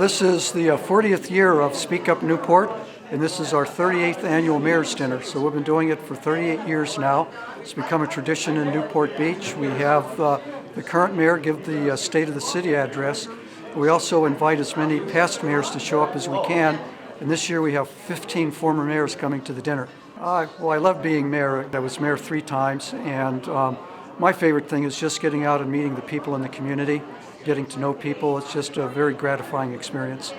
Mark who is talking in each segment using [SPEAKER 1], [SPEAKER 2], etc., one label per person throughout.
[SPEAKER 1] This is the 40th year of Speak Up Newport, and this is our 38th annual Mayor's Dinner. So we've been doing it for 38 years now. It's become a tradition in Newport Beach. We have the current mayor give the State of the City address. We also invite as many past mayors to show up as we can, and this year we have 15 former mayors coming to the dinner. Well, I love being mayor. I was mayor 3 times, and my favorite thing is just getting out and meeting the people in the community, getting to know people. It's just a very gratifying experience.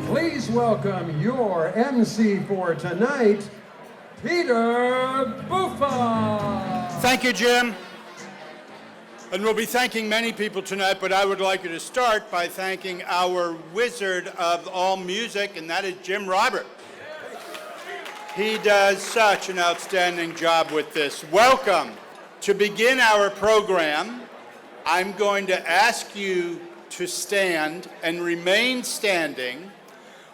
[SPEAKER 2] Please welcome your MC for tonight, Peter Buffa.
[SPEAKER 3] Thank you, Jim. And we'll be thanking many people tonight, but I would like you to start by thanking our wizard of all music, and that is Jim Robert. He does such an outstanding job with this. Welcome. To begin our program, I'm going to ask you to stand and remain standing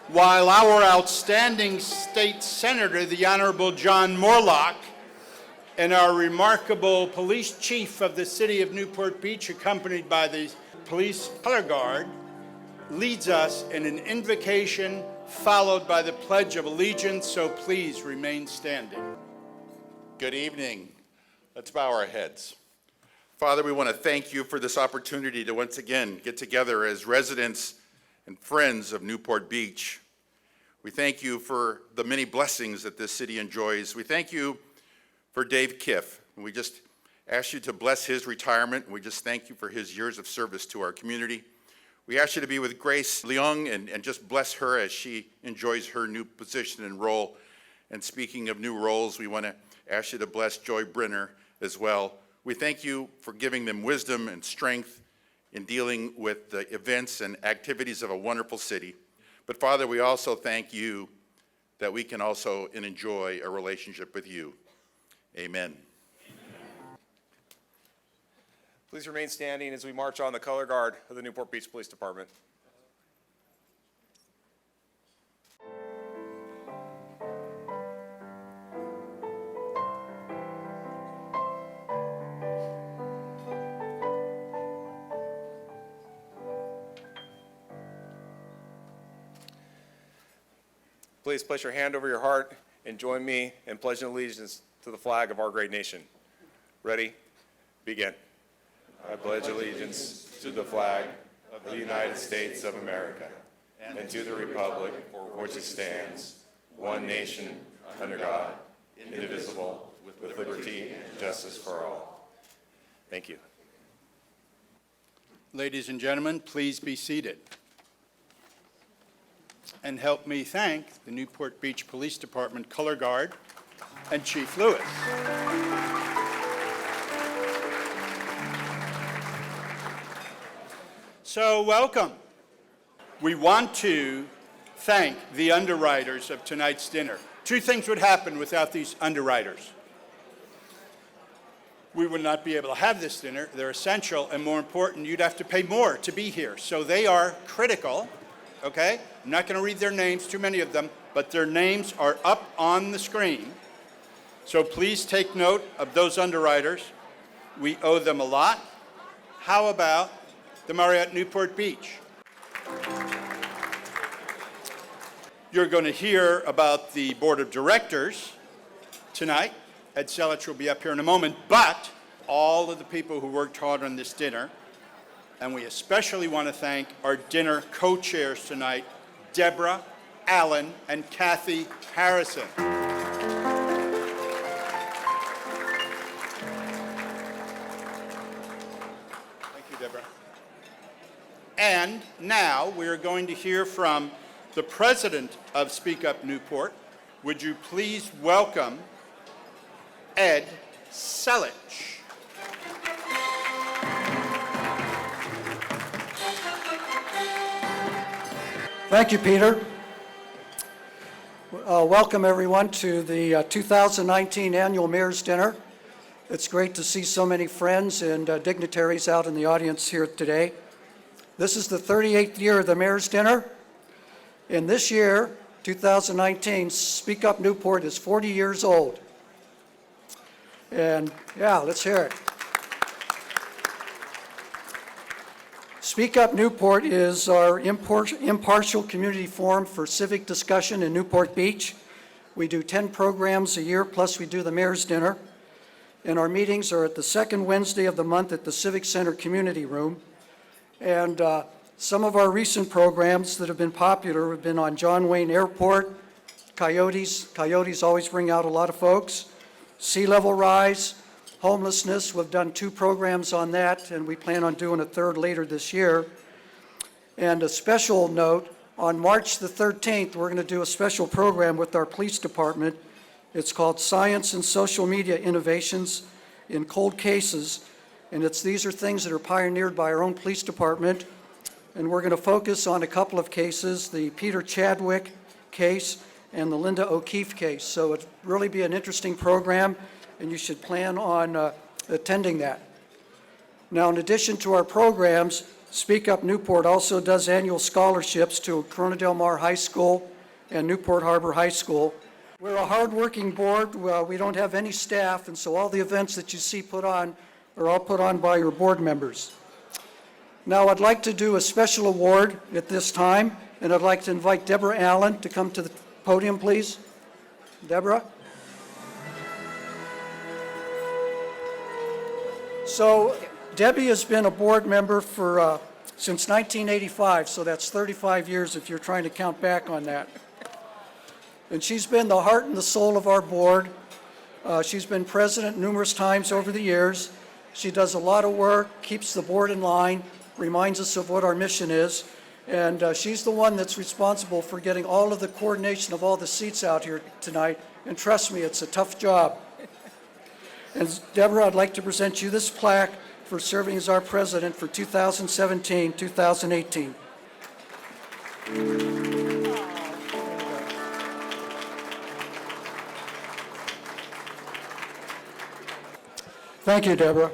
[SPEAKER 3] while our outstanding state senator, the Honorable John Morlock, and our remarkable police chief of the city of Newport Beach, accompanied by the police color guard, leads us in an invocation followed by the Pledge of Allegiance, so please remain standing.
[SPEAKER 4] Good evening. Let's bow our heads. Father, we want to thank you for this opportunity to once again get together as residents and friends of Newport Beach. We thank you for the many blessings that this city enjoys. We thank you for Dave Kiff. We just ask you to bless his retirement. We just thank you for his years of service to our community. We ask you to be with Grace Leung and just bless her as she enjoys her new position and role. And speaking of new roles, we want to ask you to bless Joy Brenner as well. We thank you for giving them wisdom and strength in dealing with the events and activities of a wonderful city. But Father, we also thank you that we can also enjoy a relationship with you. Amen.
[SPEAKER 5] Please remain standing as we march on the color guard of the Newport Beach Police Department. Please place your hand over your heart and join me in pledging allegiance to the flag of our great nation. Ready? Begin. I pledge allegiance to the flag of the United States of America and to the republic for which it stands, one nation, under God, indivisible, with liberty and justice for all. Thank you.
[SPEAKER 3] Ladies and gentlemen, please be seated. And help me thank the Newport Beach Police Department Color Guard and Chief Lewis. So welcome. We want to thank the underwriters of tonight's dinner. 2 things would happen without these underwriters. We would not be able to have this dinner. They're essential, and more important, you'd have to pay more to be here. So they are critical, okay? I'm not going to read their names, too many of them, but their names are up on the screen. So please take note of those underwriters. We owe them a lot. How about the Marriott Newport Beach? You're going to hear about the board of directors tonight. Ed Selich will be up here in a moment, but all of the people who worked hard on this dinner, and we especially want to thank our dinner co-chairs tonight, Deborah, Alan, and Kathy Harrison. And now we are going to hear from the president of Speak Up Newport. Would you please welcome Ed Selich.
[SPEAKER 1] Thank you, Peter. Welcome, everyone, to the 2019 Annual Mayor's Dinner. It's great to see so many friends and dignitaries out in the audience here today. This is the 38th year of the Mayor's Dinner. And this year, 2019, Speak Up Newport is 40 years old. And yeah, let's hear it. Speak Up Newport is our impartial community forum for civic discussion in Newport Beach. We do 10 programs a year, plus we do the Mayor's Dinner. And our meetings are at the second Wednesday of the month at the Civic Center Community Room. And some of our recent programs that have been popular have been on John Wayne Airport, coyotes. Coyotes always bring out a lot of folks. Sea level rise, homelessness. We've done 2 programs on that, and we plan on doing a third later this year. And a special note, on March the 13th, we're going to do a special program with our police department. It's called Science and Social Media Innovations in Cold Cases. And these are things that are pioneered by our own police department. And we're going to focus on a couple of cases, the Peter Chadwick case and the Linda O'Keefe case. So it'll really be an interesting program, and you should plan on attending that. Now, in addition to our programs, Speak Up Newport also does annual scholarships to Corona Del Mar High School and Newport Harbor High School. We're a hard-working board. We don't have any staff, and so all the events that you see put on are all put on by your board members. Now, I'd like to do a special award at this time, and I'd like to invite Deborah Allen to come to the podium, please. Deborah? So, Debbie has been a board member for since 1985, so that's 35 years if you're trying to count back on that. And she's been the heart and the soul of our board. She's been president numerous times over the years. She does a lot of work, keeps the board in line, reminds us of what our mission is. And she's the one that's responsible for getting all of the coordination of all the seats out here tonight. And trust me, it's a tough job. And Deborah, I'd like to present you this plaque for serving as our president for 2017-2018. Thank you, Deborah.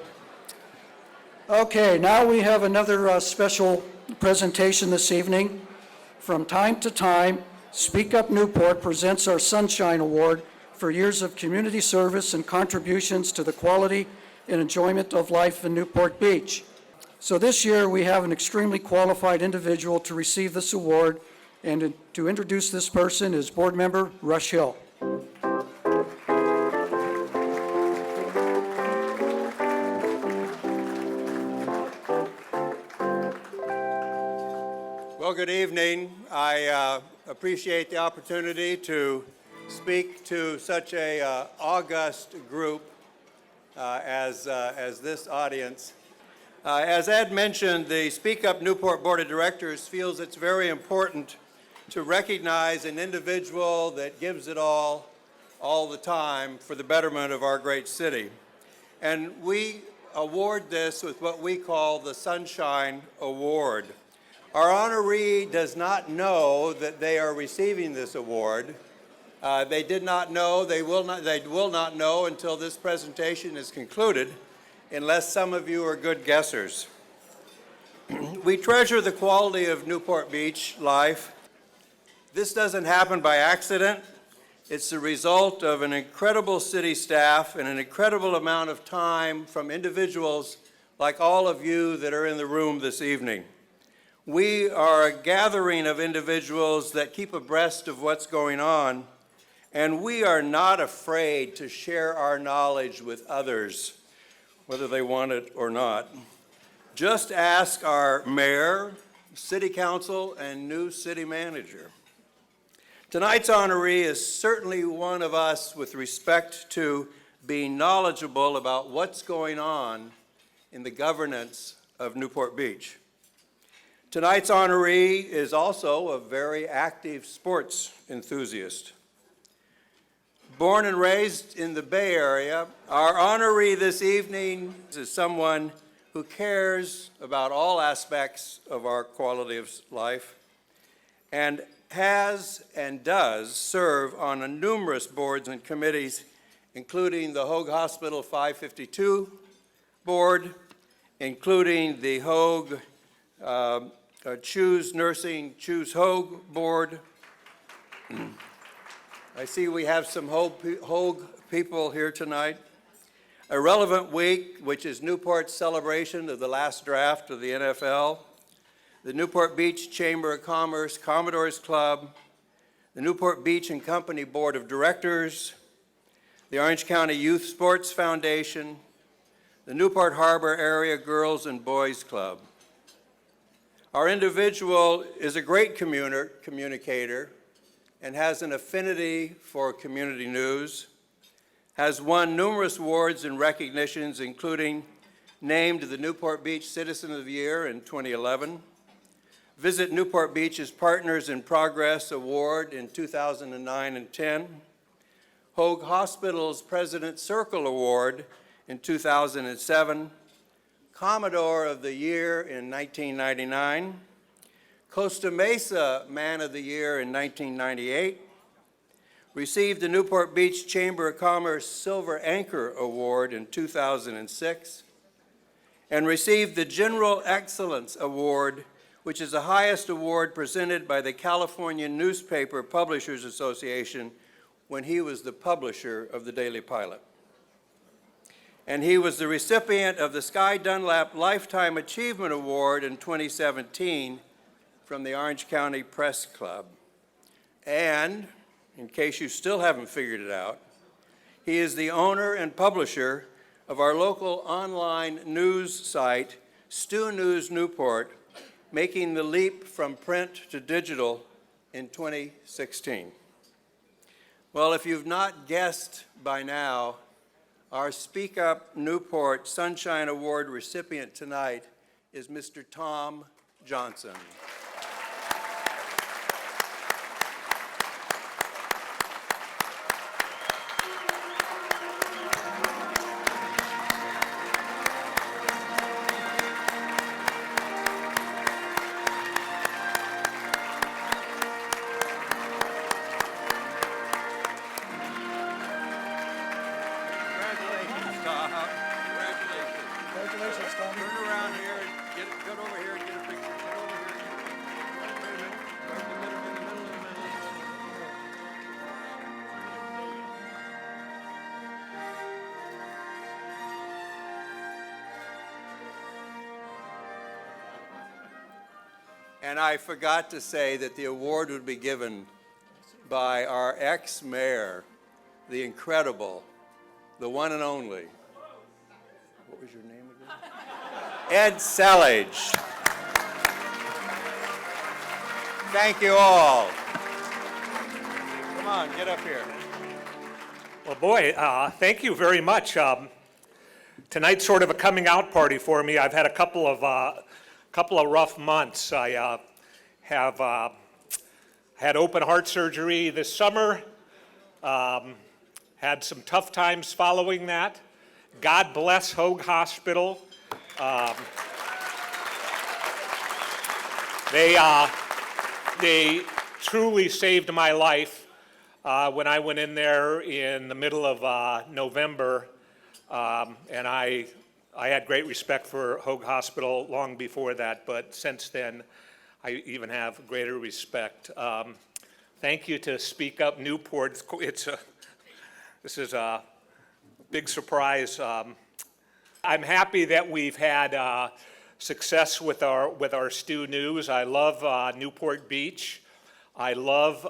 [SPEAKER 1] Okay, now we have another special presentation this evening. From time to time, Speak Up Newport presents our Sunshine Award for years of community service and contributions to the quality and enjoyment of life in Newport Beach. So this year we have an extremely qualified individual to receive this award, and to introduce this person is board member Rush Hill.
[SPEAKER 6] Well, good evening. I appreciate the opportunity to speak to such a august group as this audience. As Ed mentioned, the Speak Up Newport Board of Directors feels it's very important to recognize an individual that gives it all the time for the betterment of our great city. And we award this with what we call the Sunshine Award. Our honoree does not know that they are receiving this award. They did not know, they will not know until this presentation is concluded, unless some of you are good guessers. We treasure the quality of Newport Beach life. This doesn't happen by accident. It's the result of an incredible city staff and an incredible amount of time from individuals like all of you that are in the room this evening. We are a gathering of individuals that keep abreast of what's going on, and we are not afraid to share our knowledge with others, whether they want it or not. Just ask our mayor, city council, and new city manager. Tonight's honoree is certainly one of us with respect to being knowledgeable about what's going on in the governance of Newport Beach. Tonight's honoree is also a very active sports enthusiast. Born and raised in the Bay Area, our honoree this evening is someone who cares about all aspects of our quality of life and has and does serve on numerous boards and committees, including the Hoag Hospital 552 board, including the Hoag Choose Nursing, Choose Hoag board. I see we have some Hoag people here tonight. A relevant week, which is Newport's celebration of the last draft of the NFL, the Newport Beach Chamber of Commerce Commodores Club, the Newport Beach and Company Board of Directors, the Orange County Youth Sports Foundation, the Newport Harbor Area Girls and Boys Club. Our individual is a great communicator and has an affinity for community news, has won numerous awards and recognitions, including named the Newport Beach Citizen of the Year in 2011, Visit Newport Beach's Partners in Progress Award in 2009 and 10, Hoag Hospital's President's Circle Award in 2007, Commodore of the Year in 1999, Costa Mesa Man of the Year in 1998, received the Newport Beach Chamber of Commerce Silver Anchor Award in 2006, and received the General Excellence Award, which is the highest award presented by the California Newspaper Publishers Association when he was the publisher of the Daily Pilot. And he was the recipient of the Sky Dunlap Lifetime Achievement Award in 2017 from the Orange County Press Club. And, in case you still haven't figured it out, he is the owner and publisher of our local online news site, Stu News Newport, making the leap from print to digital in 2016. Well, if you've not guessed by now, our Speak Up Newport Sunshine Award recipient tonight is Mr. Tom Johnson. And I forgot to say that the award would be given by our ex-mayor, the incredible, the one and only, what was your name again? Ed Selage. Thank you all. Come on, get up here.
[SPEAKER 7] Well, boy, thank you very much. Tonight's sort of a coming out party for me. I've had a couple of rough months. I have had open heart surgery this summer, had some tough times following that. God bless Hoag Hospital. They truly saved my life when I went in there in the middle of November, and I had great respect for Hoag Hospital long before that, but since then, I even have greater respect. Thank you to Speak Up Newport. This is a big surprise. I'm happy that we've had success with our Stu News. I love Newport Beach. I love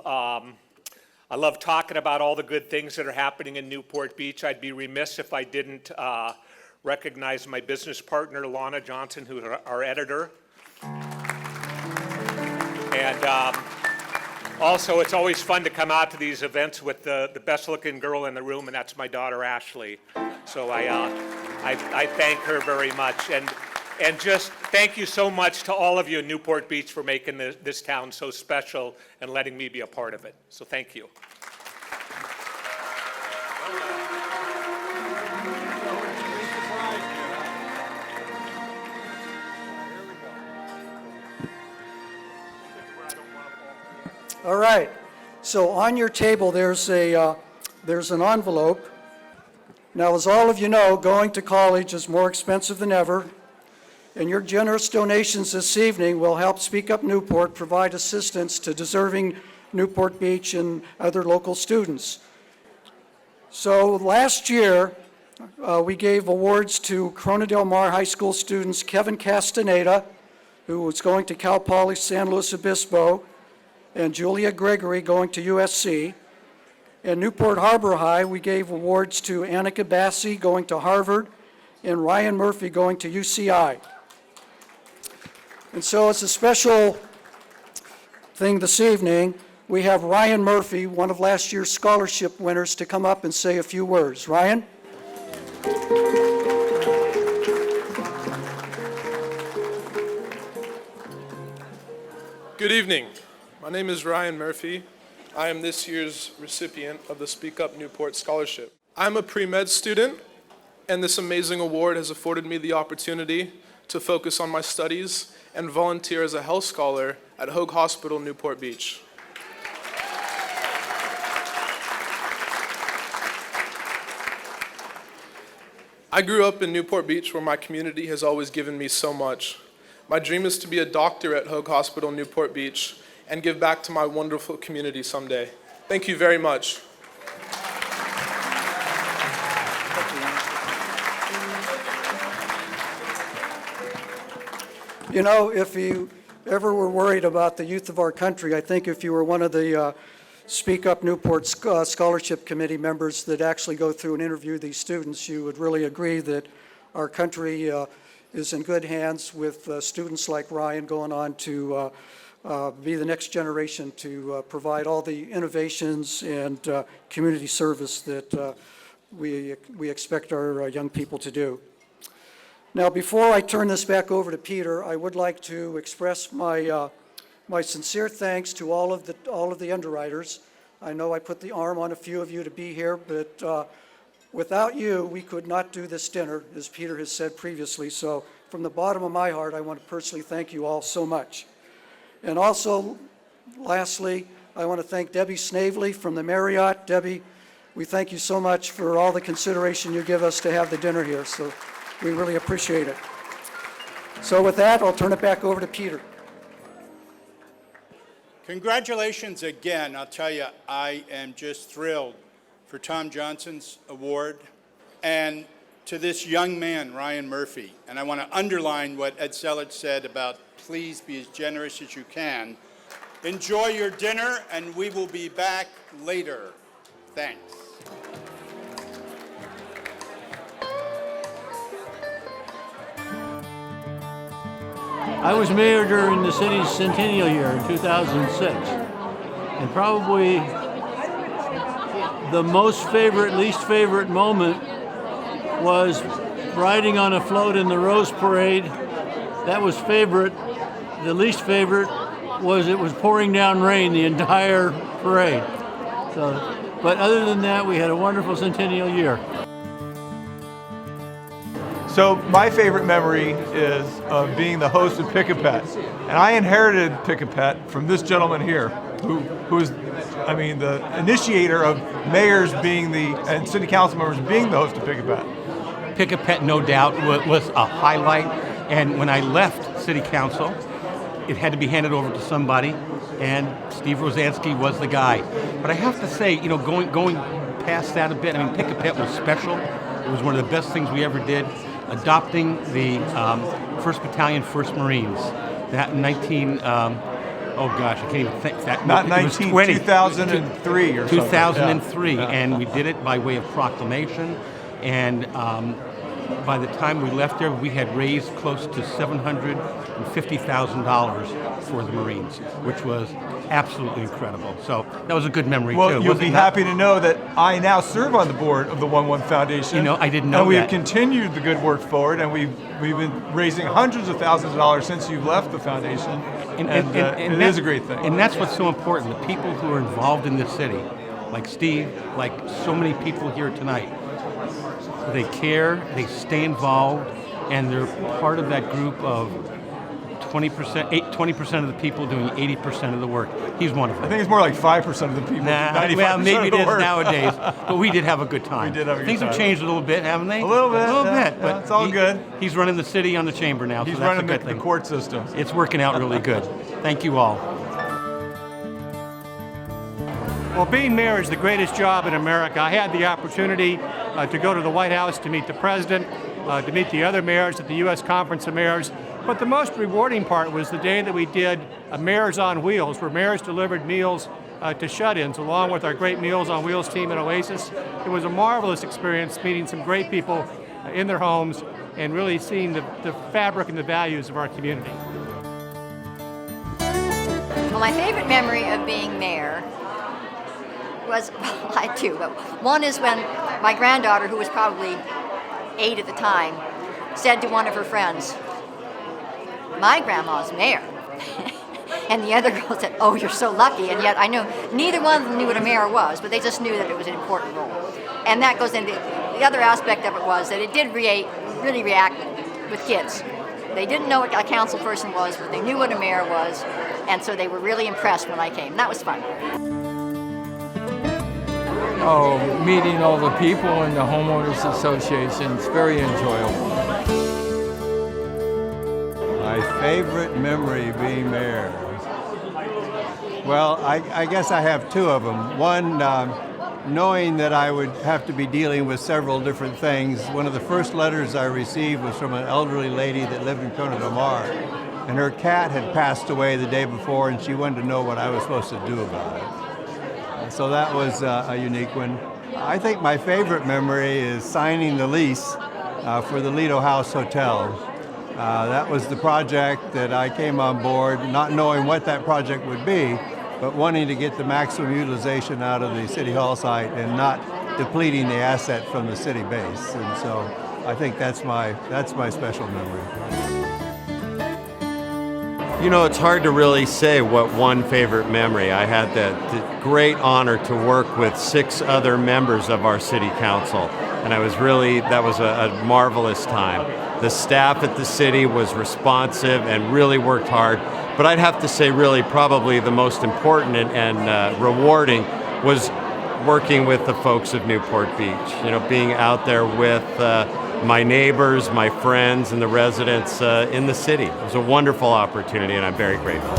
[SPEAKER 7] talking about all the good things that are happening in Newport Beach. I'd be remiss if I didn't recognize my business partner, Lana Johnson, who's our editor. And also, it's always fun to come out to these events with the best-looking girl in the room, and that's my daughter, Ashley. So I thank her very much. And And just thank you so much to all of you in Newport Beach for making this town so special and letting me be a part of it. So thank you.
[SPEAKER 1] All right. So on your table, there's an envelope. Now, as all of you know, going to college is more expensive than ever, and your generous donations this evening will help Speak Up Newport provide assistance to deserving Newport Beach and other local students. So last year, we gave awards to Corona Del Mar High School students Kevin Castaneda, who was going to Cal Poly San Luis Obispo, and Julia Gregory going to USC. In Newport Harbor High, we gave awards to Annika Bassi going to Harvard and Ryan Murphy going to UCI. And so it's a special thing this evening. We have Ryan Murphy, one of last year's scholarship winners, to come up and say a few words. Ryan?
[SPEAKER 8] Good evening. My name is Ryan Murphy. I am this year's recipient of the Speak Up Newport Scholarship. I'm a pre-med student, and this amazing award has afforded me the opportunity to focus on my studies and volunteer as a health scholar at Hoag Hospital, Newport Beach. I grew up in Newport Beach, where my community has always given me so much. My dream is to be a doctor at Hoag Hospital, Newport Beach, and give back to my wonderful community someday. Thank you very much.
[SPEAKER 1] You know, if you ever were worried about the youth of our country, I think if you were one of the Speak Up Newport Scholarship Committee members that actually go through and interview these students, you would really agree that our country is in good hands with students like Ryan going on to be the next generation to provide all the innovations and community service that we expect our young people to do. Now, before I turn this back over to Peter, I would like to express my sincere thanks to all of the underwriters. I know I put the arm on a few of you to be here, but without you, we could not do this dinner, as Peter has said previously. So from the bottom of my heart, I want to personally thank you all so much. And also, lastly, I want to thank Debbie Snavely from the Marriott. Debbie, we thank you so much for all the consideration you give us to have the dinner here. So we really appreciate it. So with that, I'll turn it back over to Peter.
[SPEAKER 3] Congratulations again. I'll tell you, I am just thrilled for Tom Johnson's award and to this young man, Ryan Murphy. And I want to underline what Ed Sellage said about please be as generous as you can. Enjoy your dinner, and we will be back later. Thanks.
[SPEAKER 9] I was mayor during the city's centennial year in 2006, and probably the least favorite moment was riding on a float in the Rose Parade. That was favorite. The least favorite was it was pouring down rain the entire parade. But other than that, we had a wonderful centennial year.
[SPEAKER 10] So my favorite memory is of being the host of Pick-a-Pet. And I inherited Pick-a-Pet from this gentleman here, who's the initiator of mayors and city council members being the host of Pick-a-Pet.
[SPEAKER 11] Pick-a-Pet, no doubt, was a highlight. And when I left city council, it had to be handed over to somebody, and Steve Rosansky was the guy. But I have to say, going past that a bit, Pick-a-Pet was special. It was one of the best things we ever did. Adopting the 1st Battalion, 1st Marines. That in I can't even think that.
[SPEAKER 10] Not 2003 or something.
[SPEAKER 11] 2003,
[SPEAKER 10] Yeah.
[SPEAKER 11] And we did it by way of proclamation. And by the time we left there, we had raised close to $750,000 for the Marines, which was absolutely incredible. So that was a good memory, too.
[SPEAKER 10] Well, you'll be happy to know that I now serve on the board of the 1-1 Foundation.
[SPEAKER 11] You know, I didn't know
[SPEAKER 10] and we've
[SPEAKER 11] that.
[SPEAKER 10] continued the good work forward, and we've been raising hundreds of thousands of dollars since you've left the foundation, and it is a great thing.
[SPEAKER 11] And that's what's so important. The people who are involved in this city, like Steve, like so many people here tonight, they care, they stay involved, and they're part of that group of 20% of the people doing 80% of the work. He's one of them.
[SPEAKER 10] I think it's more like 5% of the people.
[SPEAKER 11] Well, maybe it is
[SPEAKER 10] work.
[SPEAKER 11] nowadays, but we did have a good time.
[SPEAKER 10] We did have a good
[SPEAKER 11] Things
[SPEAKER 10] time.
[SPEAKER 11] have changed a little bit, haven't they?
[SPEAKER 10] A little bit.
[SPEAKER 11] A little
[SPEAKER 10] yeah,
[SPEAKER 11] bit,
[SPEAKER 10] yeah,
[SPEAKER 11] but
[SPEAKER 10] it's all good.
[SPEAKER 11] He's running the city on the chamber now,
[SPEAKER 10] He's
[SPEAKER 11] so that's
[SPEAKER 10] running
[SPEAKER 11] a good
[SPEAKER 10] the
[SPEAKER 11] thing.
[SPEAKER 10] court system.
[SPEAKER 11] It's working out really good. Thank you all.
[SPEAKER 12] Well, being mayor is the greatest job in America. I had the opportunity to go to the White House to meet the president, to meet the other mayors at the U.S. Conference of Mayors. But the most rewarding part was the day that we did a Mayors on Wheels, where mayors delivered meals to shut-ins, along with our great Meals on Wheels team at Oasis. It was a marvelous experience meeting some great people in their homes and really seeing the fabric and the values of our community.
[SPEAKER 13] Well, my favorite memory of being mayor was, well, I had two, but one is when my granddaughter, who was probably 8 at the time, said to one of her friends, "My grandma's mayor." And the other girl said, "Oh, you're so lucky." And yet I knew neither one of them knew what a mayor was, but they just knew that it was an important role. And that goes into the other aspect of it was that it did really react with kids. They didn't know what a council person was, but they knew what a mayor was, and so they were really impressed when I came. That was fun.
[SPEAKER 14] Oh, meeting all the people in the homeowners association, it's very enjoyable.
[SPEAKER 6] My favorite memory being mayor. Well, I guess I have two of them. One, knowing that I would have to be dealing with several different things. One of the first letters I received was from an elderly lady that lived in Corona del Mar, and her cat had passed away the day before, and she wanted to know what I was supposed to do about it. So that was a unique one. I think my favorite memory is signing the lease for the Lido House Hotel. That was the project that I came on board, not knowing what that project would be, but wanting to get the maximum utilization out of the City Hall site and not depleting the asset from the city base. And so I think that's my special memory.
[SPEAKER 15] You know, it's hard to really say what one favorite memory. I had the great honor to work with 6 other members of our city council, and that was a marvelous time. The staff at the city was responsive and really worked hard, but I'd have to say really probably the most important and rewarding was working with the folks of Newport Beach. You know, being out there with my neighbors, my friends, and the residents in the city. It was a wonderful opportunity, and I'm very grateful.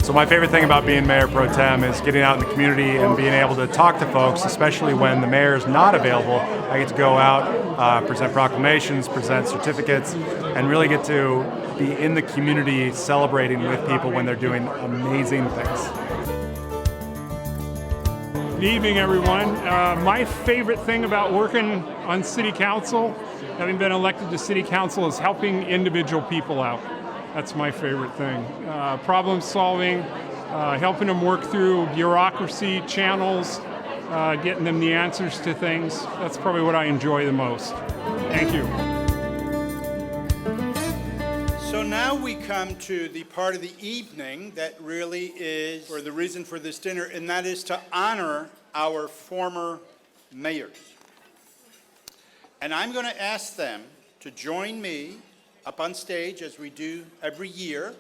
[SPEAKER 16] So my favorite thing about being Mayor Pro Tem is getting out in the community and being able to talk to folks, especially when the mayor's not available. I get to go out, present proclamations, present certificates, and really get to be in the community celebrating with people when they're doing amazing things.
[SPEAKER 17] Good evening, everyone. My favorite thing about working on City Council, having been elected to City Council, is helping individual people out. That's my favorite thing. Problem solving, helping them work through bureaucracy channels, getting them the answers to things. That's probably what I enjoy the most. Thank you.
[SPEAKER 3] So now we come to the part of the evening that really is, or the reason for this dinner, and that is to honor our former mayors. And I'm going to ask them to join me up on stage as we do every year.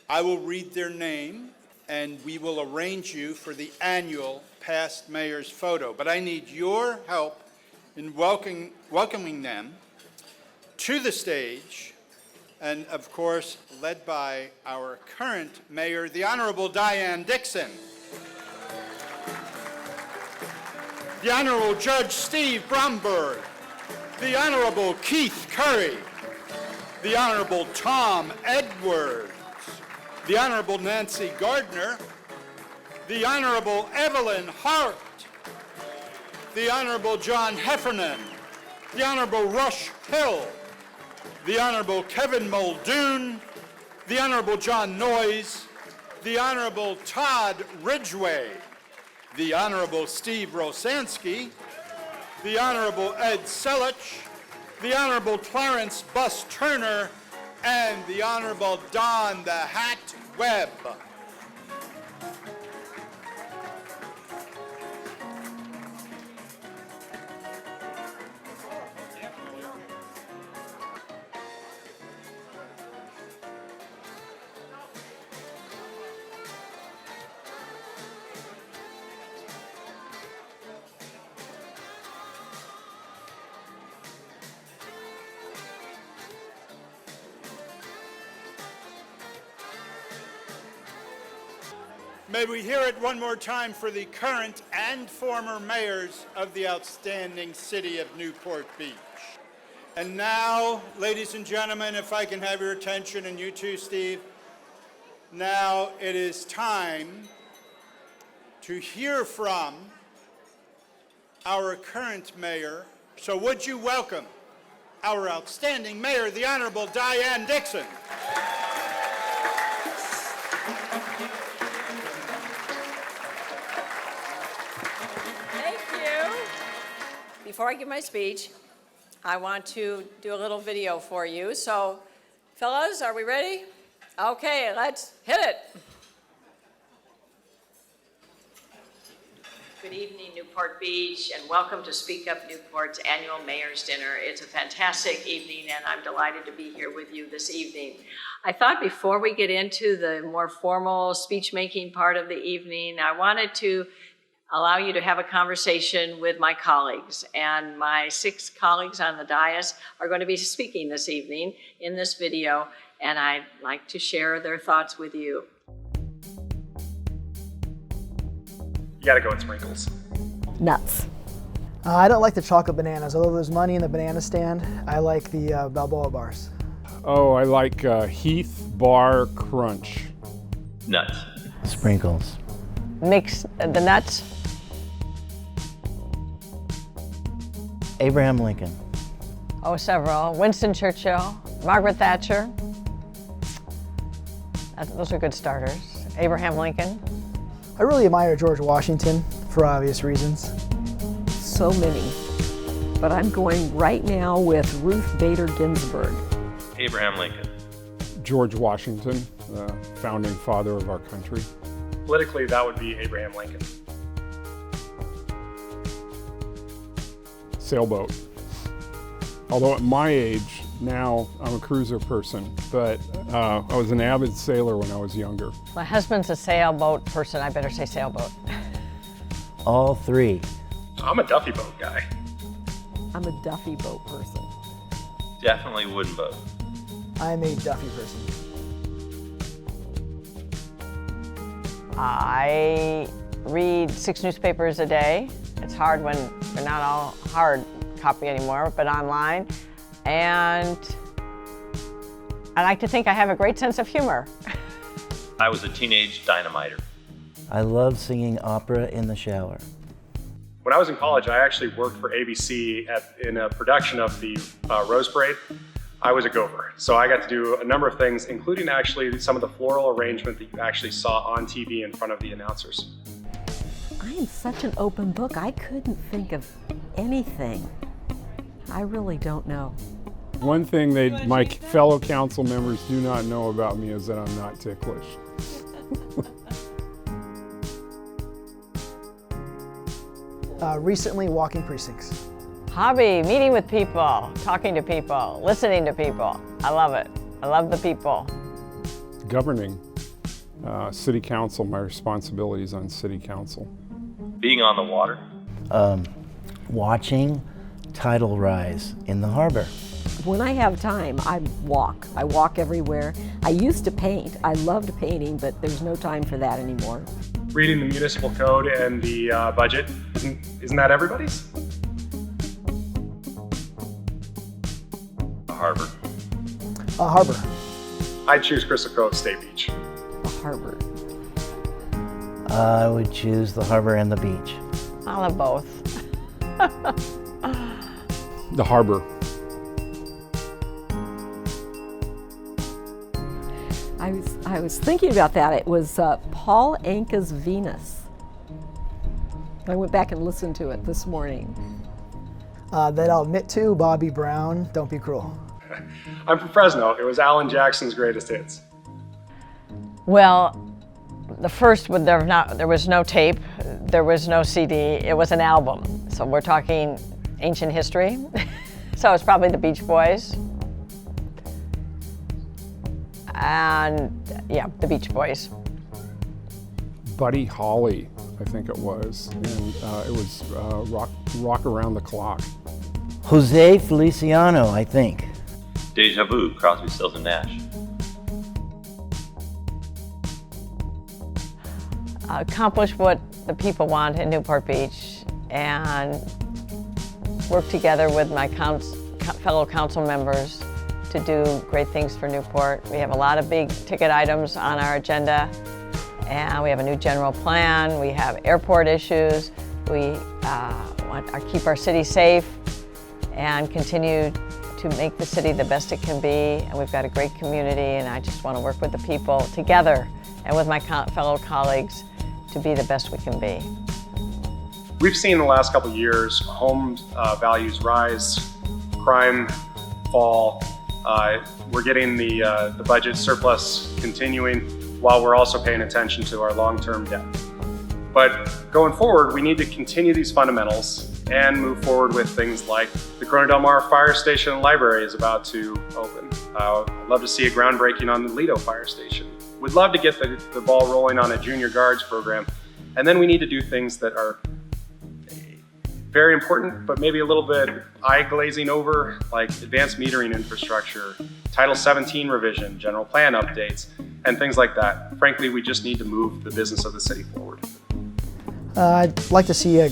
[SPEAKER 3] I will read their name, and we will arrange you for the annual past mayor's photo. But I need your help in welcoming them to the stage, and of course, led by our current mayor, the Honorable Diane Dixon. The Honorable Judge Steve Bromberg. The Honorable Keith Curry. The Honorable Tom Edwards. The Honorable Nancy Gardner. The Honorable Evelyn Hart. The Honorable John Heffernan. the Honorable Rush Hill, the Honorable Kevin Muldoon, the Honorable John Noyes, the Honorable Todd Ridgway, the Honorable Steve Rosansky, the Honorable Ed Selich, the Honorable Clarence Bus Turner, and the Honorable Don the Hat Webb. May we hear it one more time for the current and former mayors of the outstanding city of Newport Beach. And now, ladies and gentlemen, if I can have your attention, and you too, Steve, now it is time to hear from our current mayor. So would you welcome our outstanding mayor, the Honorable Diane Dixon.
[SPEAKER 18] Before I give my speech, I want to do a little video for you. So, fellas, are we ready? Okay, let's hit it.
[SPEAKER 19] Good evening, Newport Beach, and welcome to Speak Up Newport's annual Mayor's Dinner. It's a fantastic evening, and I'm delighted to be here with you this evening. I thought before we get into the more formal speech-making part of the evening, I wanted to allow you to have a conversation with my colleagues. And my 6 colleagues on the dais are going to be speaking this evening in this video, and I'd like to share their thoughts with you.
[SPEAKER 20] You gotta go with sprinkles.
[SPEAKER 21] Nuts. I don't like the chocolate bananas. Although there's money in the banana stand, I like the Balboa bars.
[SPEAKER 17] Oh, I like Heath Bar Crunch.
[SPEAKER 20] Nuts.
[SPEAKER 21] Sprinkles.
[SPEAKER 18] Mix the nuts.
[SPEAKER 21] Abraham Lincoln.
[SPEAKER 18] Oh, several. Winston Churchill, Margaret Thatcher. Those are good starters. Abraham Lincoln.
[SPEAKER 21] I really admire George Washington for obvious reasons.
[SPEAKER 22] So many, but I'm going right now with Ruth Bader Ginsburg.
[SPEAKER 20] Abraham Lincoln.
[SPEAKER 17] George Washington, the founding father of our country.
[SPEAKER 20] Politically, that would be Abraham Lincoln.
[SPEAKER 17] Sailboat. Although at my age, now I'm a cruiser person, but I was an avid sailor when I was younger.
[SPEAKER 18] My husband's a sailboat person. I better say sailboat.
[SPEAKER 21] All 3.
[SPEAKER 20] I'm a Duffy boat guy.
[SPEAKER 22] I'm a Duffy boat person.
[SPEAKER 20] Definitely wooden boat.
[SPEAKER 21] I'm a Duffy person.
[SPEAKER 18] I read 6 newspapers a day. It's hard when they're not all hard copy anymore, but online. And I like to think I have a great sense of humor.
[SPEAKER 20] I was a teenage dynamiter.
[SPEAKER 21] I love singing opera in the shower.
[SPEAKER 20] When I was in college, I actually worked for ABC in a production of the Rose Parade. I was a gopher, so I got to do a number of things, including actually some of the floral arrangement that you actually saw on TV in front of the announcers.
[SPEAKER 22] I am such an open book. I couldn't think of anything. I really don't know.
[SPEAKER 17] One thing my fellow council members do not know about me is that I'm not ticklish.
[SPEAKER 21] Recently, walking precincts.
[SPEAKER 18] Hobby, meeting with people, talking to people, listening to people. I love it. I love the people.
[SPEAKER 17] Governing. City council, my responsibilities on city council.
[SPEAKER 20] Being on the water.
[SPEAKER 21] Watching tidal rise in the harbor.
[SPEAKER 22] When I have time, I walk. I walk everywhere. I used to paint. I loved painting, but there's no time for that anymore.
[SPEAKER 20] Reading the municipal code and the budget. Isn't that everybody's? Harbor.
[SPEAKER 21] Harbor.
[SPEAKER 20] I'd choose Crystal Cove State Beach.
[SPEAKER 22] The harbor.
[SPEAKER 21] I would choose the harbor and the beach.
[SPEAKER 18] I'll have both.
[SPEAKER 17] the harbor.
[SPEAKER 22] I was thinking about that. It was Paul Anka's Venus. I went back and listened to it this morning.
[SPEAKER 21] That I'll admit to, Bobby Brown, Don't Be Cruel.
[SPEAKER 20] I'm from Fresno. It was Alan Jackson's greatest hits.
[SPEAKER 18] Well, the first, there was no tape, there was no CD, it was an album. So we're talking ancient history. So it's probably the Beach Boys. And yeah, the Beach Boys.
[SPEAKER 17] Buddy Holly, I think it was, and it was Rock Around the Clock.
[SPEAKER 2] Jose Feliciano, I think.
[SPEAKER 4] Deja Vu, Crosby, Stills and Nash.
[SPEAKER 18] Accomplish what the people want in Newport Beach and work together with my fellow council members to do great things for Newport. We have a lot of big ticket items on our agenda, and we have a new general plan, we have airport issues, we want to keep our city safe and continue to make the city the best it can be, and we've got a great community, and I just want to work with the people together and with my fellow colleagues to be the best we can be.
[SPEAKER 20] We've seen in the last couple of years home values rise, crime fall. We're getting the budget surplus continuing while we're also paying attention to our long-term debt. But going forward, we need to continue these fundamentals and move forward with things like the Corona Del Mar Fire Station and Library is about to open. I'd love to see a groundbreaking on the Lido Fire Station. We'd love to get the ball rolling on a junior guards program. And then we need to do things that are very important, but maybe a little bit eye glazing over, like advanced metering infrastructure, Title 17 revision, general plan updates, and things like that. Frankly, we just need to move the business of the city forward.
[SPEAKER 21] I'd like to see a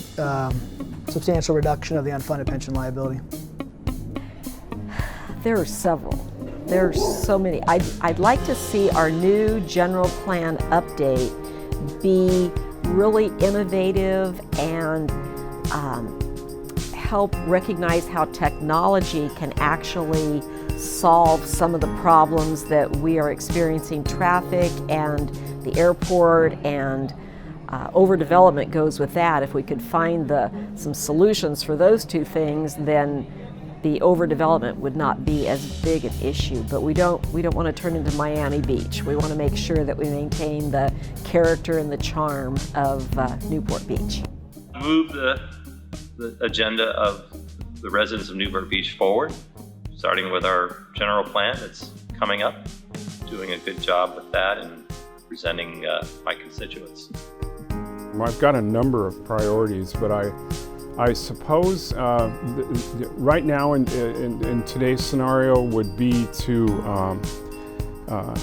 [SPEAKER 21] substantial reduction of the unfunded pension liability.
[SPEAKER 22] There are several. There's so many. I'd like to see our new general plan update be really innovative and help recognize how technology can actually solve some of the problems that we are experiencing. Traffic and the airport and overdevelopment goes with that. If we could find some solutions for those two things, then the overdevelopment would not be as big an issue. But we don't want to turn into Miami Beach. We want to make sure that we maintain the character and the charm of Newport Beach.
[SPEAKER 4] Move the agenda of the residents of Newport Beach forward, starting with our general plan that's coming up, doing a good job with that and presenting my constituents.
[SPEAKER 17] I've got a number of priorities, but I suppose right now in today's scenario would be to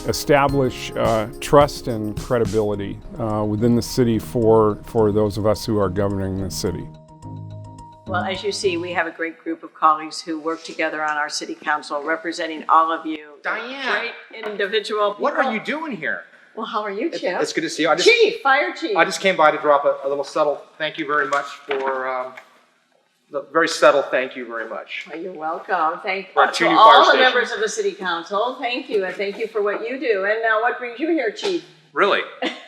[SPEAKER 17] establish trust and credibility within the city for those of us who are governing the city.
[SPEAKER 19] Well, as you see, we have a great group of colleagues who work together on our city council, representing all of you.
[SPEAKER 23] Diane!
[SPEAKER 19] Great individual people.
[SPEAKER 23] What are you doing here?
[SPEAKER 19] Well, how are you, Chip?
[SPEAKER 23] It's good to see you.
[SPEAKER 19] Chief, Fire Chief.
[SPEAKER 23] I just came by to drop a little subtle thank you very much for the very subtle thank you very much.
[SPEAKER 19] Well, you're welcome. Thank
[SPEAKER 23] For
[SPEAKER 19] you
[SPEAKER 23] our two
[SPEAKER 19] to
[SPEAKER 23] new
[SPEAKER 19] all
[SPEAKER 23] fire
[SPEAKER 19] the
[SPEAKER 23] stations.
[SPEAKER 19] members of the city council. Thank you, and thank you for what you do. And now, what brings you here, Chief?
[SPEAKER 24] Really?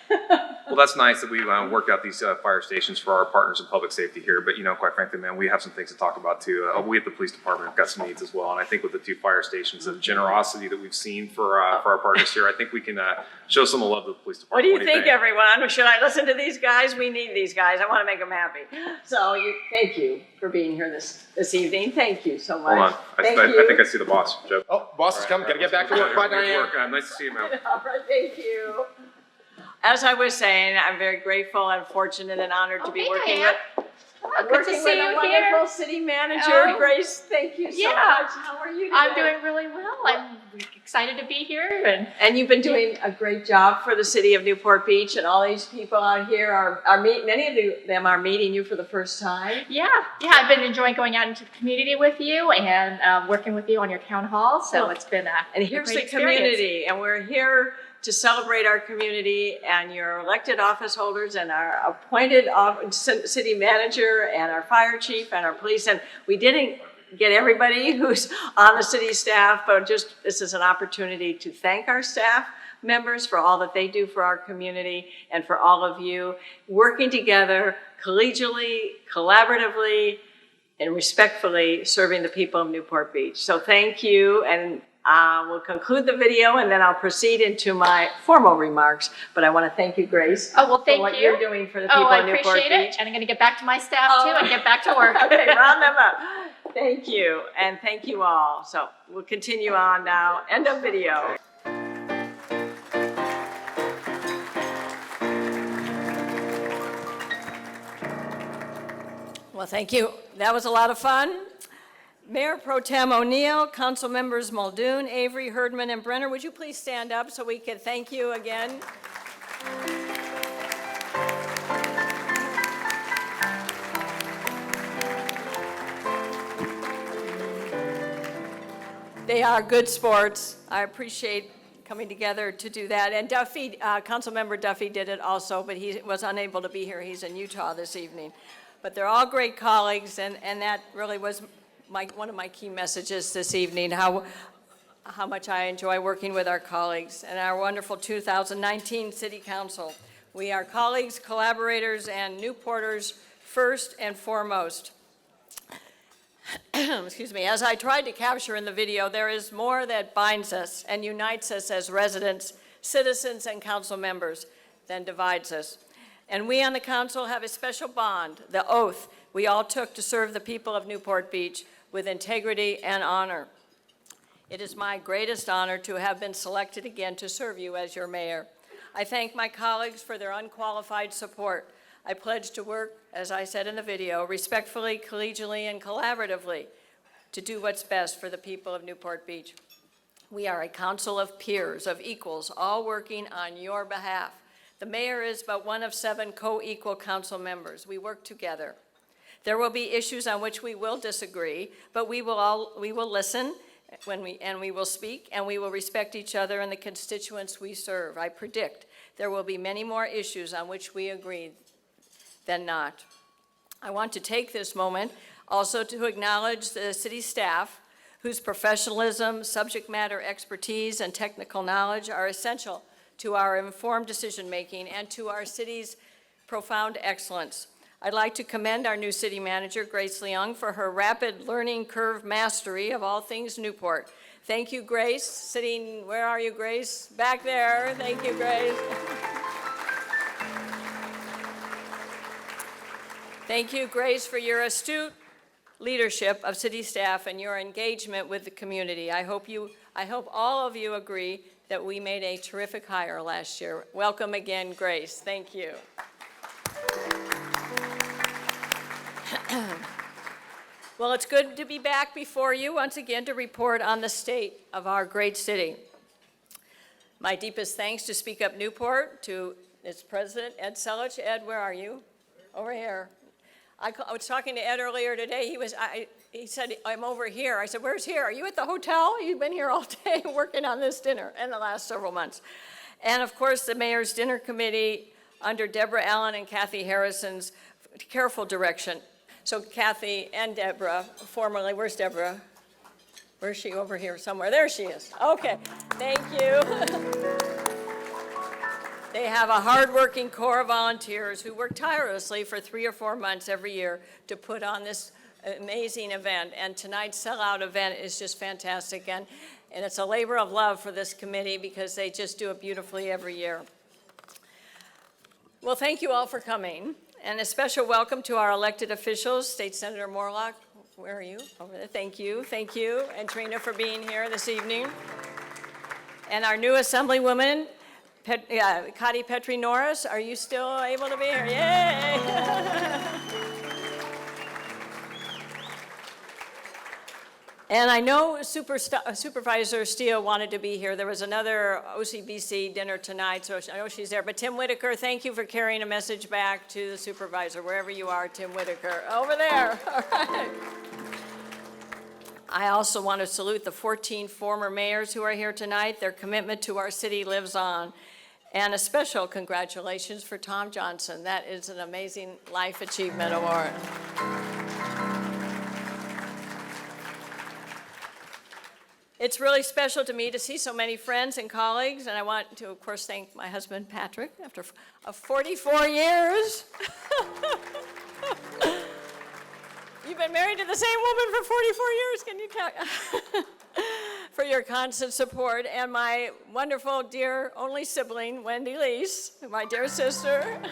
[SPEAKER 24] Well, that's nice that we worked out these fire stations for our partners in public safety here. But, quite frankly, man, we have some things to talk about, too. We at the police department have got some needs as well. And I think with the two fire stations, the generosity that we've seen for our partners here, I think we can show some love to the police
[SPEAKER 19] What
[SPEAKER 24] department.
[SPEAKER 19] do you think, everyone? Should I listen to these guys? We need these guys. I want to make them happy. So, thank you for being here this evening. Thank you so much.
[SPEAKER 24] Hold on. I think I see the boss, Joe.
[SPEAKER 23] Oh, boss is coming. Got to get back to work. Bye, Diane.
[SPEAKER 24] Nice to see you, man.
[SPEAKER 19] All right, thank you. As I was saying, I'm very grateful and fortunate and honored to be working with a wonderful city manager, Grace. Thank you so much. How are you today?
[SPEAKER 25] I'm doing really well. I'm excited to be here.
[SPEAKER 19] And you've been doing a great job for the city of Newport Beach, and all these people out here many of them are meeting you for the first time.
[SPEAKER 25] Yeah, I've been enjoying going out into the community with you and working with you on your town hall. So it's been
[SPEAKER 19] And here's
[SPEAKER 25] great
[SPEAKER 19] the community, and we're here to celebrate our community and your elected office holders and our appointed city manager and our fire chief and our police. And we didn't get everybody who's on the city staff, but just this is an opportunity to thank our staff members for all that they do for our community and for all of you working together collegially, collaboratively, and respectfully serving the people of Newport Beach. So thank you, and we'll conclude the video and then I'll proceed into my formal remarks. But I want to thank you, Grace,
[SPEAKER 25] Oh, well, thank
[SPEAKER 19] for what
[SPEAKER 25] you.
[SPEAKER 19] you're doing for the people
[SPEAKER 25] I
[SPEAKER 19] of Newport
[SPEAKER 25] appreciate
[SPEAKER 19] Beach.
[SPEAKER 25] it. And I'm going to get back to my staff too and get back to work.
[SPEAKER 19] Okay, round them up. Thank you, and thank you all. So we'll continue on now. End of video. Well, thank you. That was a lot of fun. Mayor Pro Tem O'Neill, Council Members Muldoon, Avery, Herdman, and Brenner, would you please stand up so we can thank you again? They are good sports. I appreciate coming together to do that. And Duffy, Councilmember Duffy did it also, but he was unable to be here. He's in Utah this evening. But they're all great colleagues, and that really was one of my key messages this evening, how much I enjoy working with our colleagues and our wonderful 2019 City Council. We are colleagues, collaborators, and Newporters first and foremost. Excuse me, as I tried to capture in the video, there is more that binds us and unites us as residents, citizens, and council members than divides us. And we on the council have a special bond, the oath we all took to serve the people of Newport Beach with integrity and honor. It is my greatest honor to have been selected again to serve you as your mayor. I thank my colleagues for their unqualified support. I pledge to work, as I said in the video, respectfully, collegially, and collaboratively to do what's best for the people of Newport Beach. We are a council of peers, of equals, all working on your behalf. The mayor is but one of 7 co-equal council members. We work together. There will be issues on which we will disagree, but we will listen and we will speak, and we will respect each other and the constituents we serve. I predict there will be many more issues on which we agree than not. I want to take this moment also to acknowledge the city staff whose professionalism, subject matter expertise, and technical knowledge are essential to our informed decision-making and to our city's profound excellence. I'd like to commend our new city manager, Grace Leung, for her rapid learning curve mastery of all things Newport. Thank you, Grace. Sitting, where are you, Grace? Back there. Thank you, Grace. Thank you, Grace, for your astute leadership of city staff and your engagement with the community. I hope all of you agree that we made a terrific hire last year. Welcome again, Grace. Thank you. Well, it's good to be back before you once again to report on the state of our great city. My deepest thanks to Speak Up Newport, to its president, Ed Selich. Ed, where are you? Over here. I was talking to Ed earlier today. He said, I'm over here. I said, where's here? Are you at the hotel? You've been here all day working on this dinner in the last several months. And of course, the Mayor's Dinner Committee under Deborah Allen and Kathy Harrison's careful direction. So Kathy and Deborah, formerly, where's Deborah? Where's she? Over here somewhere. There she is. Okay, thank you. They have a hardworking core of volunteers who work tirelessly for 3 or 4 months every year to put on this amazing event. And tonight's sellout event is just fantastic. And it's a labor of love for this committee because they just do it beautifully every year. Well, thank you all for coming. And a special welcome to our elected officials, State Senator Morlock. Where are you? Over there. Thank you. Thank you. And Trina for being here this evening. And our new Assemblywoman, Kati Petri Norris, are you still able to be here? Yay! And I know Supervisor Steele wanted to be here. There was another OCBC dinner tonight, so I know she's there. But Tim Whitaker, thank you for carrying a message back to the supervisor, wherever you are, Tim Whitaker. Over there. All right. I also want to salute the 14 former mayors who are here tonight. Their commitment to our city lives on. And a special congratulations for Tom Johnson. That is an amazing Life Achievement Award. It's really special to me to see so many friends and colleagues, and I want to, of course, thank my husband, Patrick, after 44 years. You've been married to the same woman for 44 years, can you count? For your constant support, and my wonderful, dear, only sibling, Wendy Lease, my dear sister,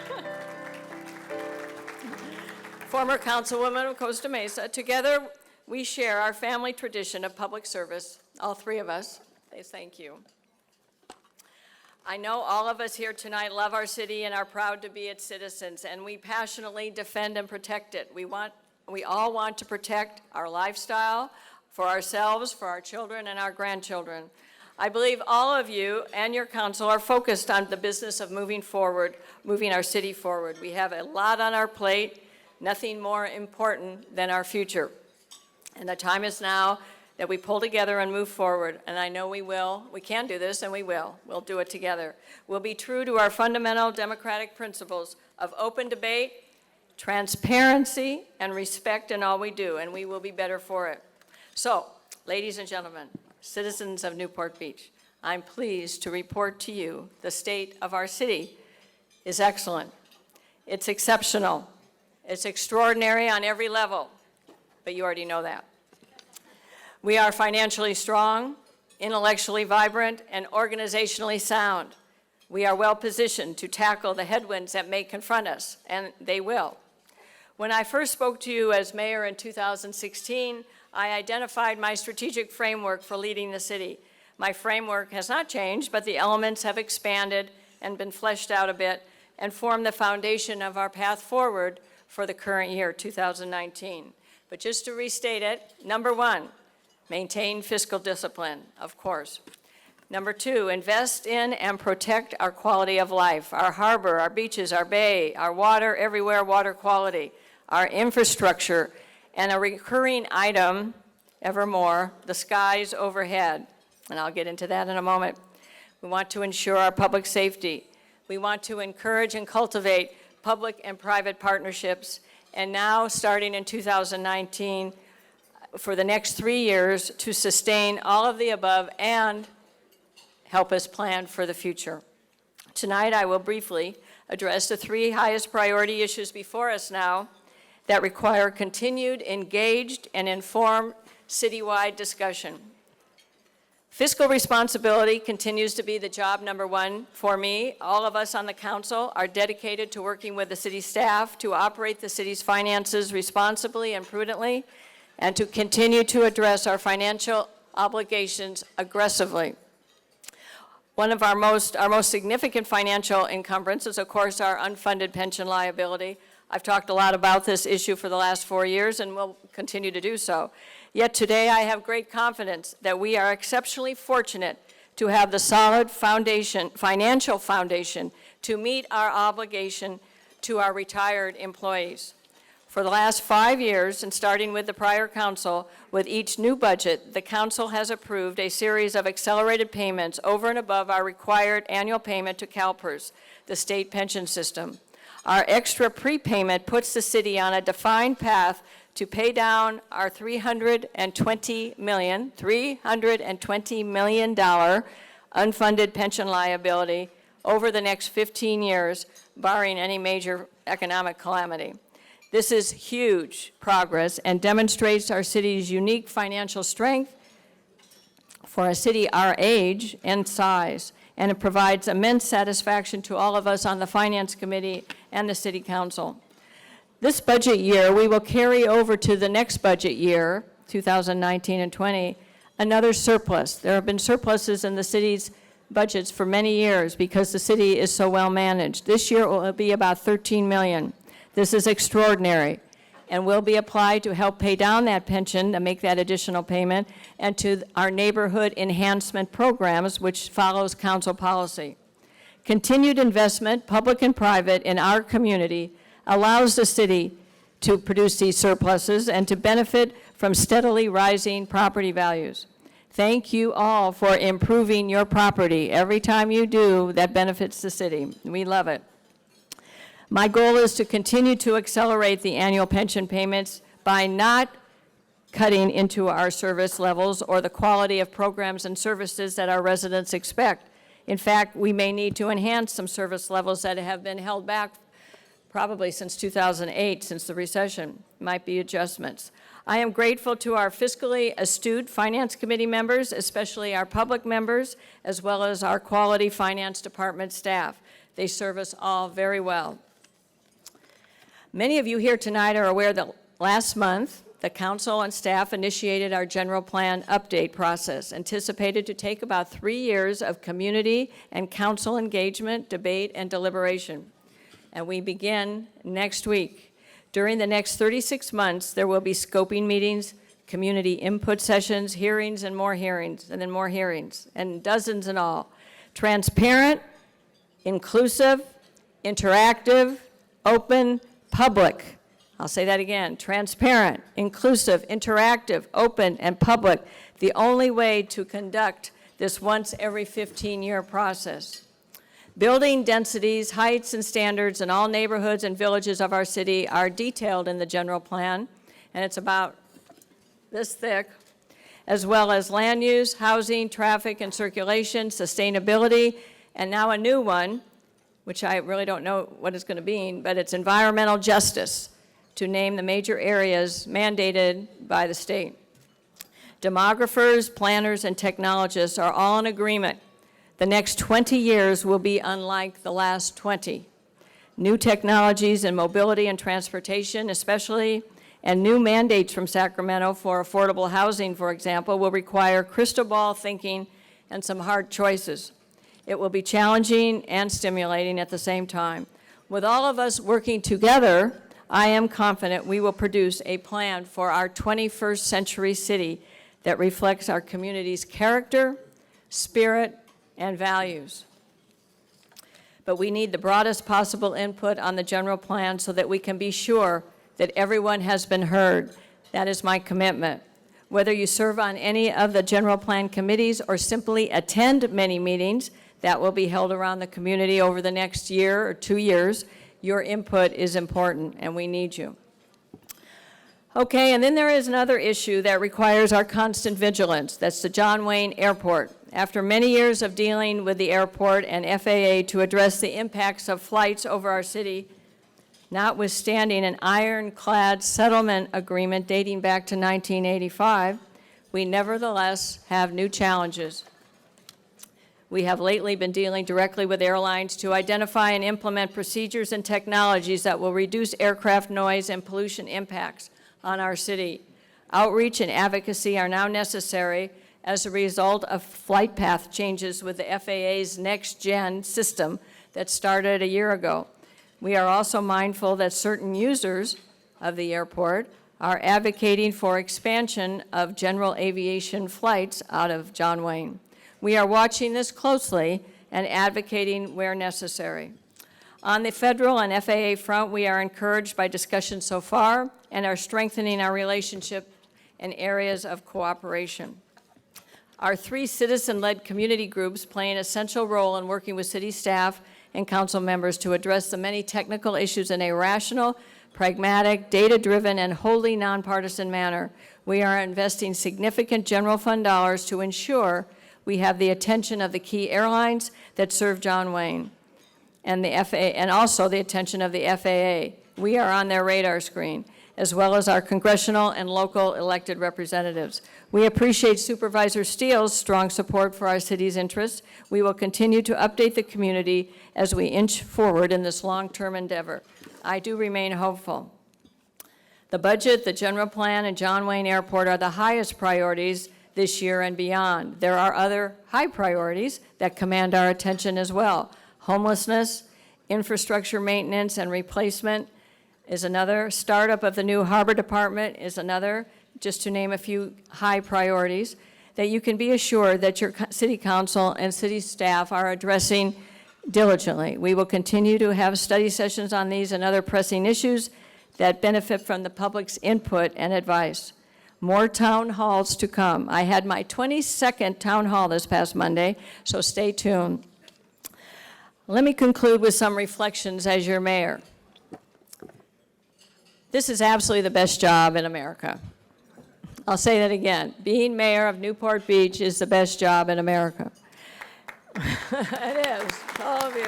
[SPEAKER 19] former councilwoman of Costa Mesa. Together, we share our family tradition of public service, all three of us. Thank you. I know all of us here tonight love our city and are proud to be its citizens, and we passionately defend and protect it. We all want to protect our lifestyle for ourselves, for our children, and our grandchildren. I believe all of you and your council are focused on the business of moving forward, moving our city forward. We have a lot on our plate, nothing more important than our future. And the time is now that we pull together and move forward, and I know we will. We can do this, and we will. We'll do it together. We'll be true to our fundamental democratic principles of open debate, transparency, and respect in all we do, and we will be better for it. So, ladies and gentlemen, citizens of Newport Beach, I'm pleased to report to you the state of our city is excellent. It's exceptional. It's extraordinary on every level, but you already know that. We are financially strong, intellectually vibrant, and organizationally sound. We are well positioned to tackle the headwinds that may confront us, and they will. When I first spoke to you as mayor in 2016, I identified my strategic framework for leading the city. My framework has not changed, but the elements have expanded and been fleshed out a bit and form the foundation of our path forward for the current year, 2019. But just to restate it, number one, maintain fiscal discipline, of course. Number two, invest in and protect our quality of life, our harbor, our beaches, our bay, our water, everywhere water quality, our infrastructure, and a recurring item, evermore, the skies overhead. And I'll get into that in a moment. We want to ensure our public safety. We want to encourage and cultivate public and private partnerships. And now, starting in 2019, for the next 3 years, to sustain all of the above and help us plan for the future. Tonight, I will briefly address the 3 highest priority issues before us now that require continued, engaged, and informed citywide discussion. Fiscal responsibility continues to be the job number one for me. All of us on the council are dedicated to working with the city staff to operate the city's finances responsibly and prudently, and to continue to address our financial obligations aggressively. One of our most significant financial encumbrances is, of course, our unfunded pension liability. I've talked a lot about this issue for the last 4 years and will continue to do so. Yet today I have great confidence that we are exceptionally fortunate to have the solid foundation, financial foundation, to meet our obligation to our retired employees. For the last 5 years, and starting with the prior council, with each new budget, the council has approved a series of accelerated payments over and above our required annual payment to CalPERS, the state pension system. Our extra prepayment puts the city on a defined path to pay down our $320 million unfunded pension liability over the next 15 years, barring any major economic calamity. This is huge progress and demonstrates our city's unique financial strength for a city our age and size, and it provides immense satisfaction to all of us on the Finance Committee and the City Council. This budget year, we will carry over to the next budget year, 2019 and 20, another surplus. There have been surpluses in the city's budgets for many years because the city is so well managed. This year it will be about $13 million. This is extraordinary and will be applied to help pay down that pension, to make that additional payment, and to our neighborhood enhancement programs, which follows council policy. Continued investment, public and private, in our community allows the city to produce these surpluses and to benefit from steadily rising property values. Thank you all for improving your property. Every time you do, that benefits the city. We love it. My goal is to continue to accelerate the annual pension payments by not cutting into our service levels or the quality of programs and services that our residents expect. In fact, we may need to enhance some service levels that have been held back probably since 2008, since the recession. Might be adjustments. I am grateful to our fiscally astute Finance Committee members, especially our public members, as well as our Quality Finance Department staff. They serve us all very well. Many of you here tonight are aware that last month, the council and staff initiated our general plan update process, anticipated to take about 3 years of community and council engagement, debate, and deliberation. And we begin next week. During the next 36 months, there will be scoping meetings, community input sessions, hearings, and more hearings, and then more hearings, and dozens in all. Transparent, inclusive, interactive, open, public. I'll say that again, transparent, inclusive, interactive, open, and public, the only way to conduct this once every 15-year process. Building densities, heights, and standards in all neighborhoods and villages of our city are detailed in the general plan, and it's about this thick, as well as land use, housing, traffic and circulation, sustainability, and now a new one, which I really don't know what it's going to mean, but it's environmental justice, to name the major areas mandated by the state. Demographers, planners, and technologists are all in agreement. The next 20 years will be unlike the last 20. New technologies in mobility and transportation especially, and new mandates from Sacramento for affordable housing, for example, will require crystal ball thinking and some hard choices. It will be challenging and stimulating at the same time. With all of us working together, I am confident we will produce a plan for our 21st century city that reflects our community's character, spirit, and values. But we need the broadest possible input on the general plan so that we can be sure that everyone has been heard. That is my commitment. Whether you serve on any of the general plan committees or simply attend many meetings that will be held around the community over the next year or 2 years, your input is important, and we need you. Okay, and then there is another issue that requires our constant vigilance. That's the John Wayne Airport. After many years of dealing with the airport and FAA to address the impacts of flights over our city, notwithstanding an ironclad settlement agreement dating back to 1985, we nevertheless have new challenges. We have lately been dealing directly with airlines to identify and implement procedures and technologies that will reduce aircraft noise and pollution impacts on our city. Outreach and advocacy are now necessary as a result of flight path changes with the FAA's next-gen system that started a year ago. We are also mindful that certain users of the airport are advocating for expansion of general aviation flights out of John Wayne. We are watching this closely and advocating where necessary. On the federal and FAA front, we are encouraged by discussions so far and are strengthening our relationship in areas of cooperation. Our 3 citizen-led community groups play an essential role in working with city staff and council members to address the many technical issues in a rational, pragmatic, data-driven, and wholly nonpartisan manner. We are investing significant general fund dollars to ensure we have the attention of the key airlines that serve John Wayne and the FAA, and also the attention of the FAA. We are on their radar screen, as well as our congressional and local elected representatives. We appreciate Supervisor Steele's strong support for our city's interests. We will continue to update the community as we inch forward in this long-term endeavor. I do remain hopeful. The budget, the general plan, and John Wayne Airport are the highest priorities this year and beyond. There are other high priorities that command our attention as well. Homelessness, infrastructure maintenance and replacement is another. Startup of the new harbor department is another, just to name a few high priorities that you can be assured that your city council and city staff are addressing diligently. We will continue to have study sessions on these and other pressing issues that benefit from the public's input and advice. More town halls to come. I had my 22nd town hall this past Monday, so stay tuned. Let me conclude with some reflections as your mayor. This is absolutely the best job in America. I'll say that again. Being mayor of Newport Beach is the best job in America. It is, all of you.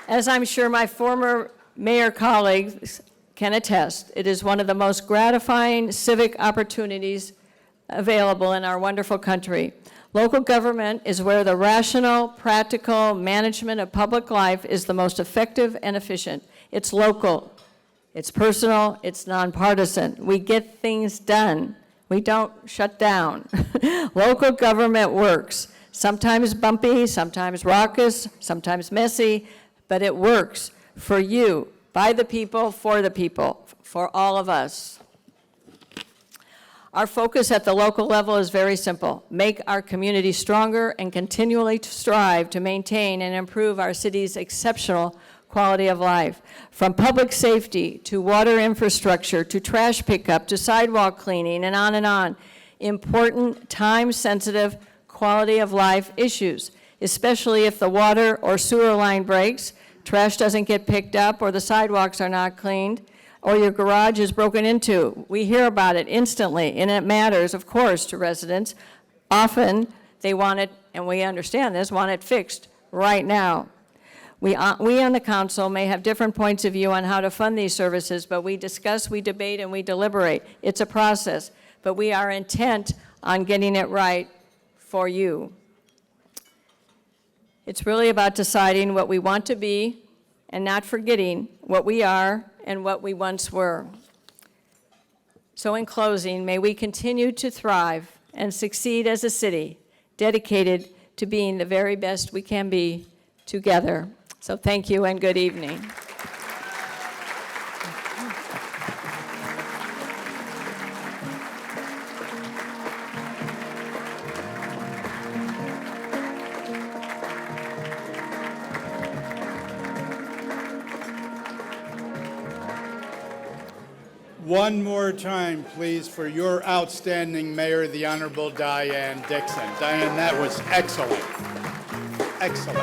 [SPEAKER 19] As I'm sure my former mayor colleagues can attest, it is one of the most gratifying civic opportunities available in our wonderful country. Local government is where the rational, practical management of public life is the most effective and efficient. It's local, it's personal, it's nonpartisan. We get things done. We don't shut down. Local government works. Sometimes bumpy, sometimes raucous, sometimes messy, but it works for you, by the people, for all of us. Our focus at the local level is very simple. Make our community stronger and continually strive to maintain and improve our city's exceptional quality of life. From public safety to water infrastructure to trash pickup to sidewalk cleaning and on. Important, time-sensitive quality of life issues, especially if the water or sewer line breaks, trash doesn't get picked up, or the sidewalks are not cleaned, or your garage is broken into. We hear about it instantly, and it matters, of course, to residents. Often, they want it, and we understand this, want it fixed right now. We on the council may have different points of view on how to fund these services, but we discuss, we debate, and we deliberate. It's a process, but we are intent on getting it right for you. It's really about deciding what we want to be and not forgetting what we are and what we once were. So in closing, may we continue to thrive and succeed as a city dedicated to being the very best we can be together. So thank you and good evening.
[SPEAKER 3] One more time, please, for your outstanding mayor, the Honorable Diane Dixon. Diane, that was excellent. Excellent.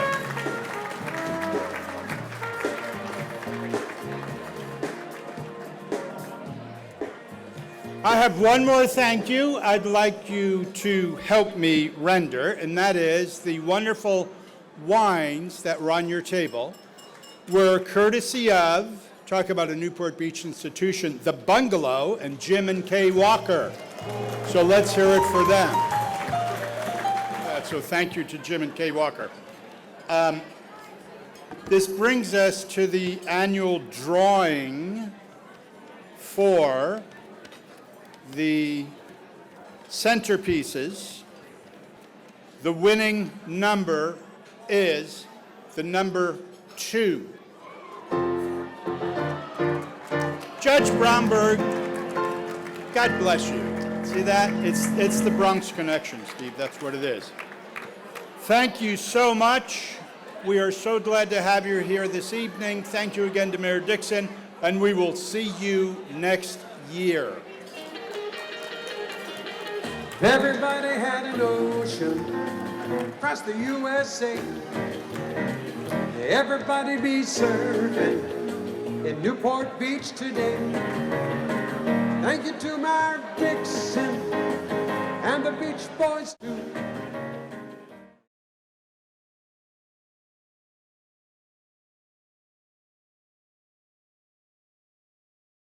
[SPEAKER 3] I have one more thank you I'd like you to help me render, and that is the wonderful wines that were on your table were courtesy of, talk about a Newport Beach institution, The Bungalow and Jim and Kay Walker. So let's hear it for them. So thank you to Jim and Kay Walker. This brings us to the annual drawing for the centerpieces. The winning number is the number 2. Judge Bromberg, God bless you. See that? It's the Bronx connection, Steve. That's what it is. Thank you so much. We are so glad to have you here this evening. Thank you again to Mayor Dixon, and we will see you next year.
[SPEAKER 1] Everybody had an ocean across the USA. Everybody be surfing in Newport Beach today. Thank you to Mayor Dixon and the Beach Boys too.